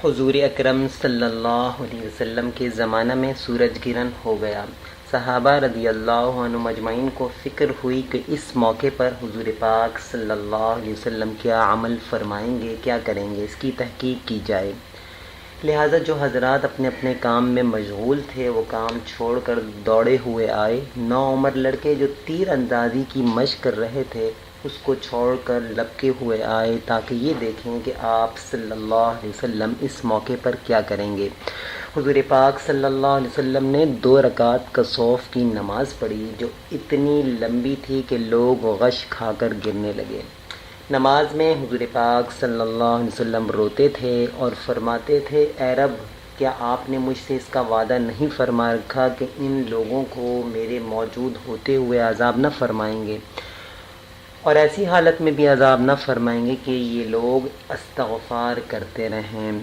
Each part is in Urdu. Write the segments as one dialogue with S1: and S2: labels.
S1: حضور اکرم صلی اللہ علیہ وسلم کے زمانہ میں سورج گرہن ہو گیا۔ صحابہ رضی اللہ عنہ مجمعین کو فکر ہوئی کہ اس موقع پر حضور پاک صلی اللہ علیہ وسلم کیا عمل فرمائیں گے، کیا کریں گے، اس کی تحقیق کی جائے۔ لہٰذا جو حضرات اپنے اپنے کام میں مشغول تھے وہ کام چھوڑ کر دوڑے ہوئے آئے۔ نوعمر لڑکے جو تیر اندازی کی مشق کر رہے تھے اس کو چھوڑ کر لپکے ہوئے آئے تاکہ یہ دیکھیں کہ آپ صلی اللہ علیہ وسلم اس موقع پر کیا کریں گے۔ حضور پاک صلی اللہ علیہ وسلم نے 2 رکعت کسوف کی نماز پڑھی جو اتنی لمبی تھی کہ لوگ غش کھا کر گرنے لگے۔ نماز میں حضور پاک صلی اللہ علیہ وسلم روتے تھے اور فرماتے تھے، اے رب، کیا آپ نے مجھ سے اس کا وعدہ نہیں فرما رکھا کہ ان لوگوں کو میرے موجود ہوتے ہوئے عذاب نہ فرمائیں گے اور ایسی حالت میں بھی عذاب نہ فرمائیں گے کہ یہ لوگ استغفار کرتے رہیں۔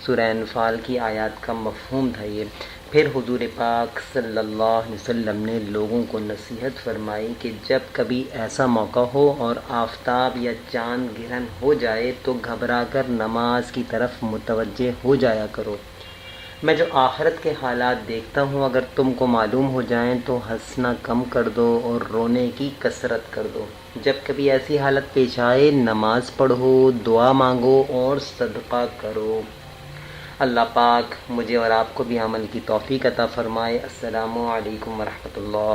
S1: سورہ انفال کی آیات کا مفہوم تھا یہ۔ پھر حضور پاک صلی اللہ علیہ وسلم نے لوگوں کو نصیحت فرمائی کہ جب کبھی ایسا موقع ہو اور آفتاب یا چاند گرہن ہو جائے تو گھبرا کر نماز کی طرف متوجہ ہو جایا کرو۔ میں جو آخرت کے حالات دیکھتا ہوں اگر تم کو معلوم ہو جائیں تو ہنسنا کم کر دو اور رونے کی کثرت کر دو۔ جب کبھی ایسی حالت پیش آئے نماز پڑھو، دعا مانگو اور صدقہ کرو۔ اللہ پاک مجھے اور آپ کو بھی عمل کی توفیق عطا فرمائے۔ السلام علیکم ورحمۃ اللہ۔